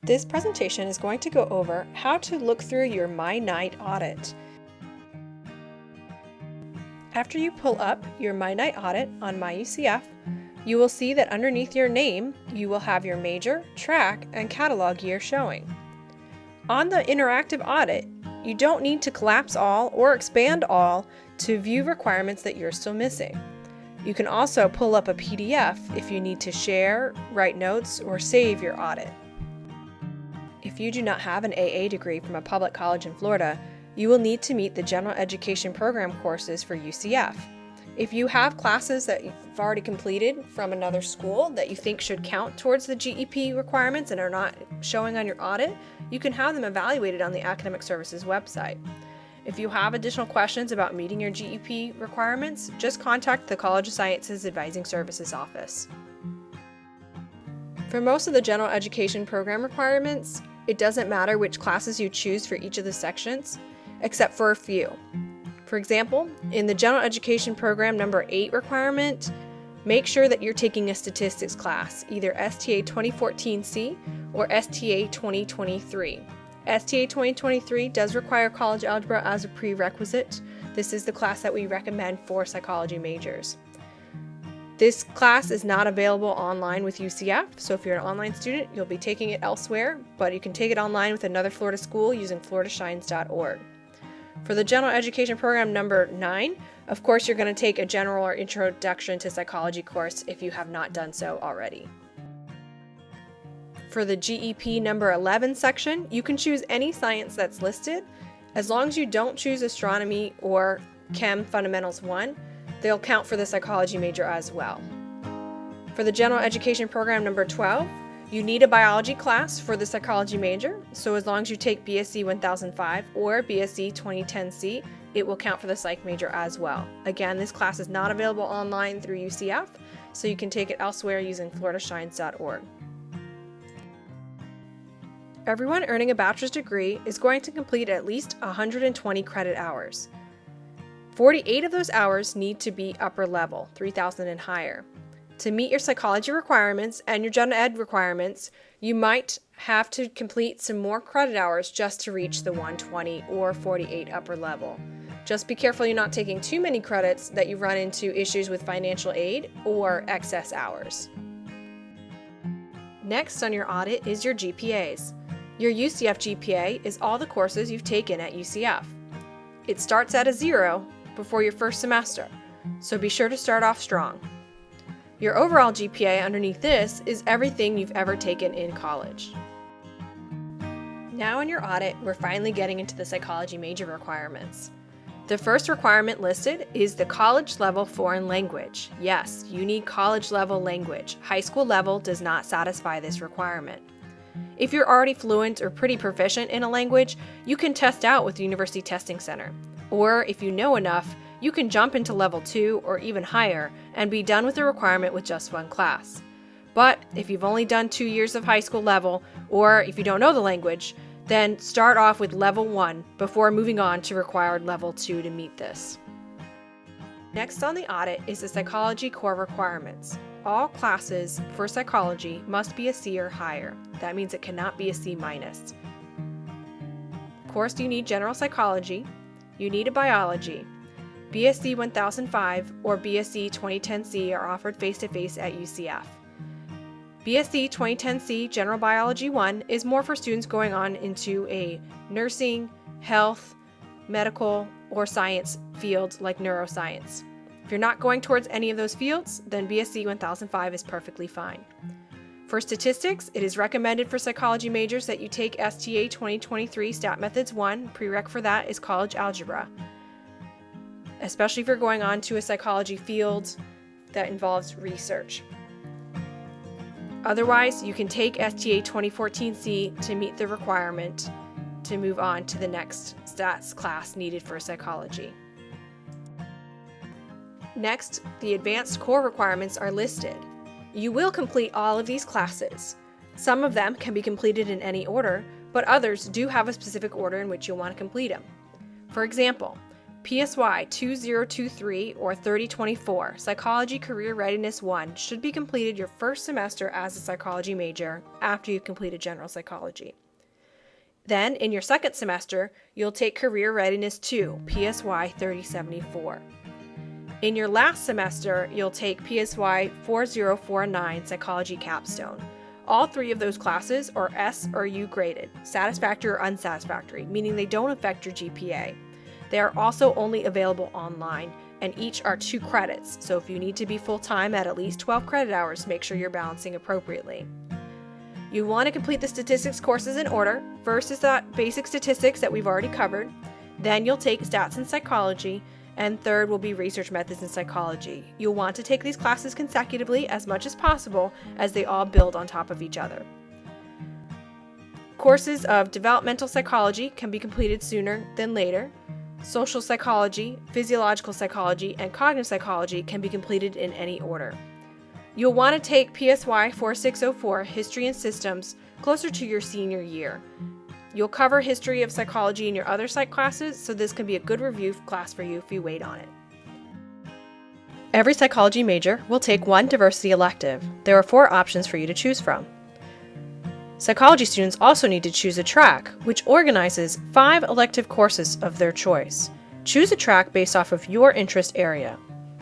This presentation is going to go over how to look through your myknight audit. After you pull up your myknight audit on MyUCF, you will see that underneath your name, you will have your major, track, and catalog year showing. On the interactive audit, you don't need to collapse all or expand all to view requirements that you're still missing. You can also pull up a PDF if you need to share, write notes, or save your audit. If you do not have an AA degree from a public college in Florida, you will need to meet the General Education Program courses for UCF. If you have classes that you've already completed from another school that you think should count towards the GEP requirements and are not showing on your audit, you can have them evaluated on the Academic Services website. If you have additional questions about meeting your GEP requirements, just contact the College of Sciences Advising Services office. For most of the General Education Program requirements, it doesn't matter which classes you choose for each of the sections, except for a few. For example, in the General Education Program number 8 requirement, make sure that you're taking a statistics class, either STA 2014C or STA 2023. STA 2023 does require college algebra as a prerequisite. This is the class that we recommend for psychology majors. This class is not available online with UCF, so if you're an online student, you'll be taking it elsewhere, but you can take it online with another Florida school using floridashines.org. For the General Education Program number 9, of course you're going to take a general or introduction to psychology course if you have not done so already. For the GEP number 11 section, you can choose any science that's listed. As long as you don't choose astronomy or Chem Fundamentals 1, they'll count for the psychology major as well. For the General Education Program number 12, you need a biology class for the psychology major, so as long as you take BSc 1005 or BSc 2010C, it will count for the psych major as well. Again, this class is not available online through UCF, so you can take it elsewhere using floridashines.org. Everyone earning a bachelor's degree is going to complete at least 120 credit hours. 48 of those hours need to be upper level, 3,000 and higher. To meet your psychology requirements and your gen ed requirements, you might have to complete some more credit hours just to reach the 120 or 48 upper level. Just be careful you're not taking too many credits that you run into issues with financial aid or excess hours. Next on your audit is your GPAs. Your UCF GPA is all the courses you've taken at UCF. It starts at a 0 before your first semester, so be sure to start off strong. Your overall GPA underneath this is everything you've ever taken in college. Now in your audit, we're finally getting into the psychology major requirements. The first requirement listed is the college level foreign language. Yes, you need college level language. High school level does not satisfy this requirement. If you're already fluent or pretty proficient in a language, you can test out with the University Testing Center. Or if you know enough, you can jump into level 2 or even higher and be done with the requirement with just one class. But if you've only done 2 years of high school level, or if you don't know the language, then start off with level 1 before moving on to required level 2 to meet this. Next on the audit is the psychology core requirements. All classes for psychology must be a C or higher. That means it cannot be a C-. Of course, you need general psychology, you need a biology. BSc 1005 or BSc 2010C are offered face-to-face at UCF. BSc 2010C General Biology 1 is more for students going on into a nursing, health, medical, or science field like neuroscience. If you're not going towards any of those fields, then BSc 1005 is perfectly fine. For statistics, it is recommended for psychology majors that you take STA 2023 Stat Methods 1. Prereq for that is college algebra, especially if you're going on to a psychology field that involves research. Otherwise, you can take STA 2014C to meet the requirement to move on to the next stats class needed for psychology. Next, the advanced core requirements are listed. You will complete all of these classes. Some of them can be completed in any order, but others do have a specific order in which you'll want to complete them. For example, PSY 2023 or 3024, Psychology Career Readiness 1, should be completed your first semester as a psychology major after you've completed general psychology. Then, in your second semester, you'll take Career Readiness 2, PSY 3074. In your last semester, you'll take PSY 4049, Psychology Capstone. All three of those classes are S or U graded, satisfactory or unsatisfactory, meaning they don't affect your GPA. They are also only available online, and each are 2 credits, so if you need to be full-time at least 12 credit hours, make sure you're balancing appropriately. You want to complete the statistics courses in order. First is that basic statistics that we've already covered, then you'll take stats and psychology, and third will be research methods in psychology. You'll want to take these classes consecutively as much as possible, as they all build on top of each other. Courses of developmental psychology can be completed sooner than later. Social psychology, physiological psychology, and cognitive psychology can be completed in any order. You'll want to take PSY 4604, History and Systems, closer to your senior year. You'll cover history of psychology in your other psych classes, so this can be a good review class for you if you wait on it. Every psychology major will take one diversity elective. There are 4 options for you to choose from. Psychology students also need to choose a track, which organizes 5 elective courses of their choice. Choose a track based off of your interest area.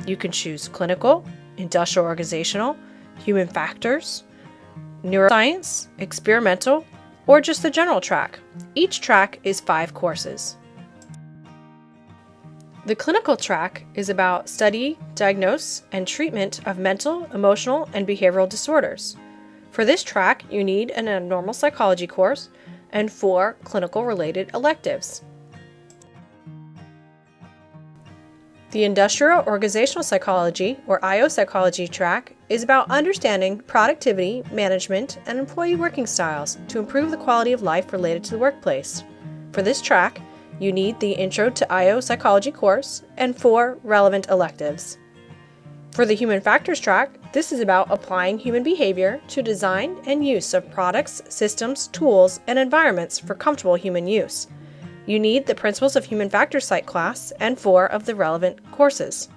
You can choose clinical, industrial organizational, human factors, neuroscience, experimental, or just the general track. Each track is 5 courses. The clinical track is about study, diagnose, and treatment of mental, emotional, and behavioral disorders. For this track, you need an abnormal psychology course and 4 clinical-related electives. The Industrial Organizational Psychology, or IO Psychology track, is about understanding productivity, management, and employee working styles to improve the quality of life related to the workplace. For this track, you need the Intro to IO Psychology course and 4 relevant electives. For the Human Factors track, this is about applying human behavior to design and use of products, systems, tools, and environments for comfortable human use. You need the Principles of Human Factors Psych class and 4 of the relevant courses.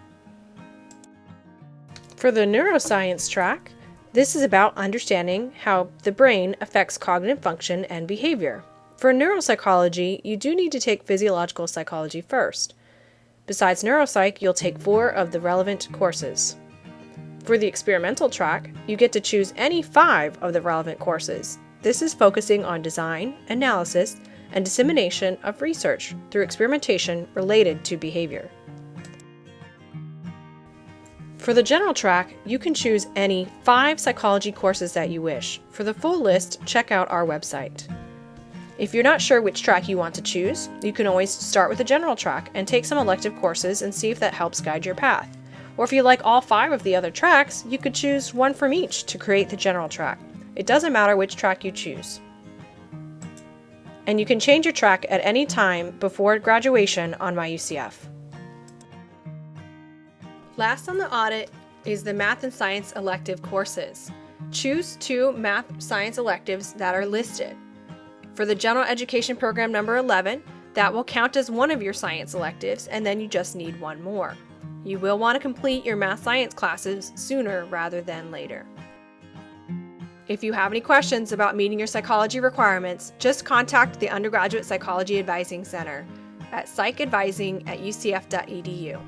For the Neuroscience track, this is about understanding how the brain affects cognitive function and behavior. For neuropsychology, you do need to take physiological psychology first. Besides neuropsych, you'll take 4 of the relevant courses. For the experimental track, you get to choose any 5 of the relevant courses. This is focusing on design, analysis, and dissemination of research through experimentation related to behavior. For the general track, you can choose any 5 psychology courses that you wish. For the full list, check out our website. If you're not sure which track you want to choose, you can always start with the general track and take some elective courses and see if that helps guide your path. Or if you like all 5 of the other tracks, you could choose one from each to create the general track. It doesn't matter which track you choose. And you can change your track at any time before graduation on MyUCF. Last on the audit is the Math and Science elective courses. Choose 2 Math Science electives that are listed. For the General Education Program number 11, that will count as one of your science electives, and then you just need 1 more. You will want to complete your math science classes sooner rather than later. If you have any questions about meeting your psychology requirements, just contact the Undergraduate Psychology Advising Center at psychadvising@ucf.edu.